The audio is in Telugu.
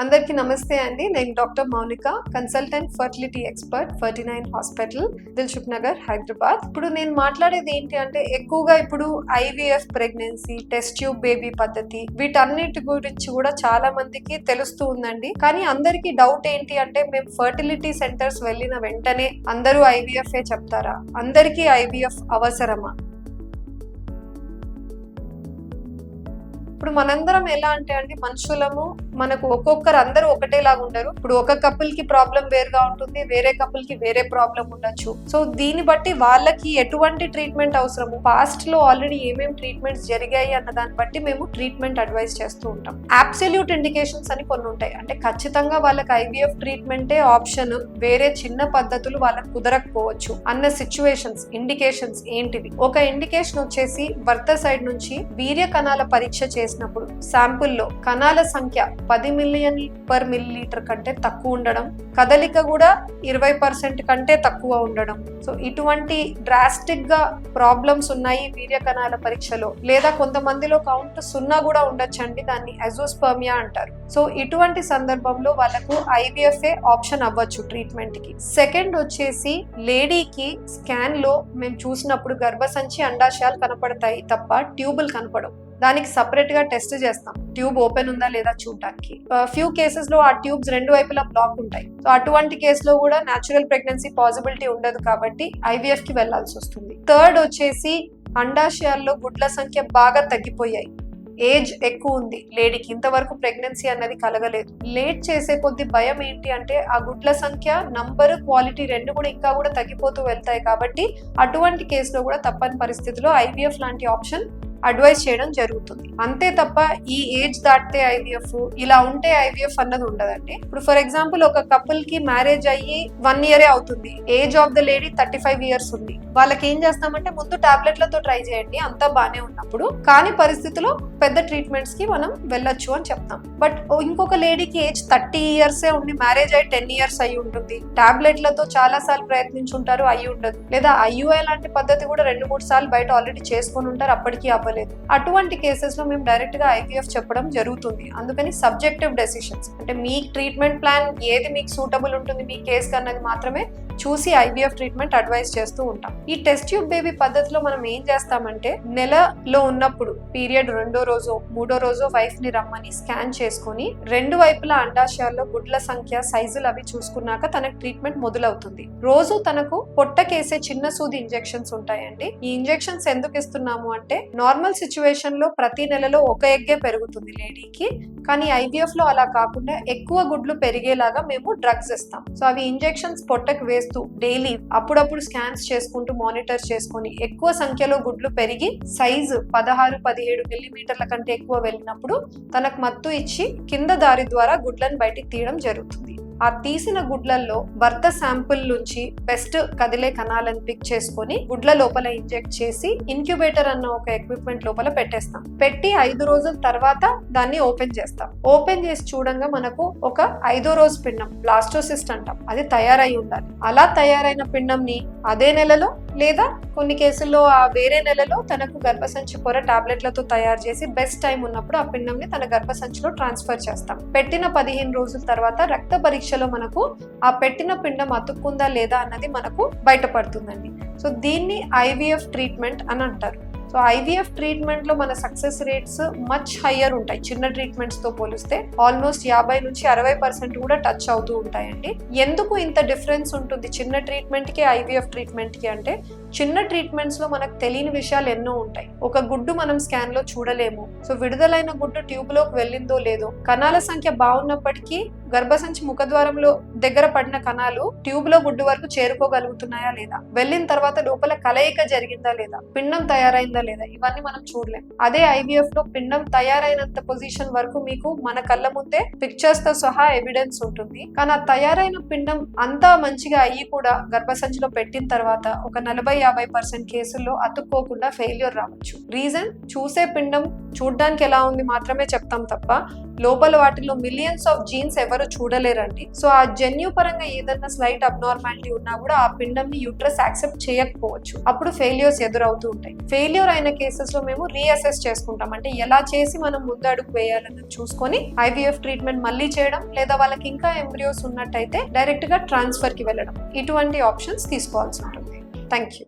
అందరికీ నమస్తే అండి. నేను doctor Mounika, consultant fertility expert 39 hospital, Dilsukh Nagar, Hyderabad. ఇప్పుడు నేను మాట్లాడేది ఏంటి అంటే ఎక్కువగా ఇప్పుడు IVF pregnancy, test tube baby పద్ధతి వీటన్నిటి గురించి కూడా చాలా మందికి తెలుస్తూ ఉందండి. కానీ అందరికీ డౌట్ ఏంటి అంటే మేము ఫర్టిలిటీ సెంటర్స్ వెళ్ళిన వెంటనే అందరూ ఐవీఎఫ్ చెప్తారా? అందరికీ ఐవీఎఫ్ అవసరమా? ఇప్పుడు మనందరం ఎలా అంటే అండి, మనుషులము మనకు ఒక్కొక్కరు అందరూ ఒకటేలాగా ఉండరు. ఇప్పుడు ఒక కపుల్ కి ప్రాబ్లం వేరుగా ఉంటుంది, వేరే కపుల్ కి వేరే ప్రాబ్లం ఉండొచ్చు. సో దీన్ని బట్టి వాళ్ళకి ఎటువంటి ట్రీట్మెంట్ అవసరము, పాస్ట్ లో ఆల్రెడీ ఏమేమి ట్రీట్మెంట్స్ జరిగాయి అన్న దాన్ని బట్టి మేము ట్రీట్మెంట్ అడ్వైస్ చేస్తూ ఉంటాం. అబ్సల్యూట్ ఇండికేషన్స్ అని కొన్ని ఉంటాయి, అంటే ఖచ్చితంగా వాళ్ళకి ఐవీఎఫ్ ట్రీట్మెంటే ఆప్షన్, వేరే చిన్న పద్ధతులు వాళ్ళకి కుదరకపోవచ్చు అన్న సిచ్యువేషన్స్, ఇండికేషన్స్ ఏంటివి? ఒక ఇండికేషన్ వచ్చేసి భర్త సైడ్ నుంచి వీర్య కణాల పరీక్ష చేసినప్పుడు శాంపుల్లో కణాల సంఖ్య 10 మిలియన్ పర్ మిల్లీలీటర్ కంటే తక్కువ ఉండడం, కదలిక కూడా 20% కంటే తక్కువ ఉండడం. సో ఇటువంటి డ్రాస్టిక్ గా ప్రాబ్లమ్స్ ఉన్నాయి వీర్య కణాల పరీక్షలో. లేదా కొంతమందిలో కౌంట్ 0 కూడా ఉండొచ్చండి, దాన్ని అజోస్పర్మియా అంటారు. సో ఇటువంటి సందర్భంలో వాళ్ళకు ఐవీఎఫ్ ఆప్షన్ అవ్వచ్చు ట్రీట్మెంట్ కి. సెకండ్ వచ్చేసి లేడీకి స్కాన్ లో మేము చూసినప్పుడు గర్భసంచి, అండాశయాలు కనపడతాయి తప్ప ట్యూబులు కనపడవు. దానికి సపరేట్ గా టెస్ట్ చేస్తాం, ట్యూబ్ ఓపెన్ ఉందా లేదా చూడటానికి. ఫ్యూ కేసెస్ లో ఆ ట్యూబ్స్ రెండు వైపులా బ్లాక్ ఉంటాయి. సో అటువంటి కేసులో కూడా న్యాచురల్ ప్రెగ్నెన్సీ పాసిబిలిటీ ఉండదు కాబట్టి ఐవీఎఫ్ కి వెళ్లాల్సి వస్తుంది. థర్డ్ వచ్చేసి అండాశయాల్లో గుడ్ల సంఖ్య బాగా తగ్గిపోయాయి, ఏజ్ ఎక్కువ ఉంది లేడీకి, ఇంతవరకు ప్రెగ్నెన్సీ అన్నది కలగలేదు. లేట్ చేసే కొద్ది భయం ఏంటి అంటే ఆ గుడ్ల సంఖ్య, నంబర్, క్వాలిటీ రెండు కూడా ఇంకా కూడా తగ్గిపోతూ వెళ్తాయి. కాబట్టి అటువంటి కేసులో కూడా తప్పని పరిస్థితిలో ఐవీఎఫ్ లాంటి ఆప్షన్ అడ్వైస్ చేయడం జరుగుతుంది. అంతే తప్ప ఈ ఏజ్ దాటితే ఐవీఎఫ్, ఇలా ఉంటే ఐవీఎఫ్ అన్నది ఉండదండి. ఇప్పుడు ఫర్ ఎగ్జాంపుల్ ఒక కపుల్ కి మ్యారేజ్ అయ్యి 1 year అవుతుంది, age of the lady 35 years ఉంది. వాళ్ళకి ఏం చేస్తామంటే ముందు టాబ్లెట్లతో ట్రై చేయండి, అంతా బానే ఉన్నప్పుడు. కాని పరిస్థితిలో పెద్ద ట్రీట్మెంట్స్ కి మనం వెళ్ళొచ్చు అని చెప్తాం. బట్ ఇంకొక లేడీకి ఏజ్ 30 years ఉండి మ్యారేజ్ అయ్యి 10 years అయ్యి ఉంటుంది, టాబ్లెట్లతో చాలా సార్లు ప్రయత్నించుంటారు, అయ్యి ఉండదు. లేదా ఐయుఐ లాంటి పద్ధతి కూడా 2-3 సార్లు బయట ఆల్రెడీ చేసుకుని ఉంటారు, అప్పటికీ అవ్వలేదు. అటువంటి కేసెస్ లో మేము డైరెక్ట్ గా ఐవీఎఫ్ చెప్పడం జరుగుతుంది. అందుకని సబ్జెక్టివ్ డెసిషన్స్, అంటే మీ ట్రీట్మెంట్ ప్లాన్ ఏది మీకు సూటబుల్ ఉంటుంది మీ కేసు అన్నది మాత్రమే చూసి ఐవీఎఫ్ ట్రీట్మెంట్ అడ్వైస్ చేస్తూ ఉంటాం. ఈ టెస్ట్ ట్యూబ్ బేబీ పద్ధతిలో మనం ఏం చేస్తామంటే, నెలలో ఉన్నప్పుడు పీరియడ్ 2వ రోజు 3వ రోజు వైఫ్ ని రమ్మని స్కాన్ చేసుకుని రెండు వైపులా అండాశయాల్లో గుడ్ల సంఖ్య, సైజులు అవి చూసుకున్నాక తనకు ట్రీట్మెంట్ మొదలవుతుంది. రోజు తనకు పొట్టకేసే చిన్న సూది ఇంజెక్షన్స్ ఉంటాయండి. ఈ ఇంజెక్షన్స్ ఎందుకు ఇస్తున్నాము అంటే, నార్మల్ సిచ్యువేషన్ లో ప్రతి నెలలో ఒక ఎగ్గే పెరుగుతుంది లేడీకి, కానీ ఐవీఎఫ్ లో అలా కాకుండా ఎక్కువ గుడ్లు పెరిగేలాగా మేము డ్రగ్స్ ఇస్తాం. సో అవి ఇంజెక్షన్స్ పొట్టకు వేస్తూ డైలీ అప్పుడప్పుడు స్కాన్స్ చేసుకుంటూ మానిటర్ చేసుకుని ఎక్కువ సంఖ్యలో గుడ్లు పెరిగి సైజు 16-17 మిల్లీమీటర్ల కంటే ఎక్కువ వెళ్ళినప్పుడు తనకు మత్తు ఇచ్చి కింద దారి ద్వారా గుడ్లను బయటికి తీయడం జరుగుతుంది. ఆ తీసిన గుడ్లల్లో భర్త శాంపుల్ నుంచి బెస్ట్ కదిలే కణాలను పిక్ చేసుకొని గుడ్ల లోపల ఇంజెక్ట్ చేసి ఇన్క్యుబేటర్ అన్న ఒక ఎక్విప్మెంట్ లోపల పెట్టేస్తాం. పెట్టి 5 రోజుల తర్వాత దాన్ని ఓపెన్ చేస్తాం. ఓపెన్ చేసి చూడంగా మనకు ఒక 5వ రోజు పిండం, బ్లాస్టోసిస్ట్ అంటాం, అది తయారై ఉండాలి. అలా తయారైన పిండంని అదే నెలలో లేదా కొన్ని కేసుల్లో ఆ వేరే నెలలో తనకు గర్భసంచి పొర టాబ్లెట్లతో తయారు చేసి బెస్ట్ టైం ఉన్నప్పుడు ఆ పిండంని తన గర్భసంచిలో ట్రాన్స్ఫర్ చేస్తాం. పెట్టిన 15 రోజుల తర్వాత రక్త పరీక్షలో మనకు ఆ పెట్టిన పిండం అతుక్కుందా లేదా అన్నది మనకు బయటపడుతుందండి. సో దీన్ని ఐవీఎఫ్ ట్రీట్మెంట్ అని అంటారు. సో ఐవీఎఫ్ ట్రీట్మెంట్ లో మన సక్సెస్ రేట్స్ మచ్ హయ్యర్ ఉంటాయి చిన్న ట్రీట్మెంట్స్ తో పోలిస్తే. ఆల్మోస్ట్ 50-60% కూడా టచ్ అవుతూ ఉంటాయండి. ఎందుకు ఇంత డిఫరెన్స్ ఉంటుంది చిన్న ట్రీట్మెంట్ కి ఐవీఎఫ్ ట్రీట్మెంట్ కి అంటే, చిన్న ట్రీట్మెంట్స్ లో మనకు తెలియని విషయాలు ఎన్నో ఉంటాయి. ఒక గుడ్డు మనం స్కాన్ లో చూడలేము. సో విడుదలైన గుడ్డు ట్యూబ్ లోకి వెళ్ళిందో లేదో, కణాల సంఖ్య బాగున్నప్పటికీ గర్భసంచి ముఖద్వారంలో దగ్గర పడిన కణాలు ట్యూబ్ లో గుడ్డు వరకు చేరుకోగలుగుతున్నాయా లేదా, వెళ్ళిన తర్వాత లోపల కలయిక జరిగిందా లేదా, పిండం తయారైందా లేదా, ఇవన్నీ మనం చూడలేం. అదే ఐవీఎఫ్ లో పిండం తయారైనంత పొజిషన్ వరకు మీకు మన కళ్ళ ముందే పిక్చర్స్ తో సహా ఎవిడెన్స్ ఉంటుంది. కానీ ఆ తయారైన పిండం అంతా మంచిగా అయ్యి కూడా గర్భసంచిలో పెట్టిన తర్వాత ఒక 40 40-50% కేసుల్లో అతుక్కోకుండా ఫెయిల్యూర్ రావచ్చు. రీజన్, చూసే పిండం చూడ్డానికి ఎలా ఉంది మాత్రమే చెప్తాం తప్ప లోపల వాటిలో మిలియన్స్ ఆఫ్ జీన్స్ ఎవరు చూడలేరండి. సో ఆ జన్యు పరంగా ఏదైనా స్లైట్ అబ్నార్మాలిటీ ఉన్నా కూడా ఆ పిండంని యూట్రస్ యాక్సెప్ట్ చేయకపోవచ్చు. అప్పుడు ఫెయిల్యూర్స్ ఎదురవుతూ ఉంటాయి. ఫెయిల్యూర్ అయిన కేసెస్ లో మేము రీఅసెస్ చేసుకుంటాం. అంటే ఎలా చేసి మనం ముందు అడుగు వేయాలని చూసుకొని IVF ట్రీట్మెంట్ మళ్ళీ చేయడం, లేదా వాళ్ళకి ఇంకా ఎంబ్రియోస్ ఉన్నట్టయితే డైరెక్ట్ గా ట్రాన్స్ఫర్ కి వెళ్ళడం, ఇటువంటి ఆప్షన్స్ తీసుకోవాల్సి ఉంటుంది. Thank you.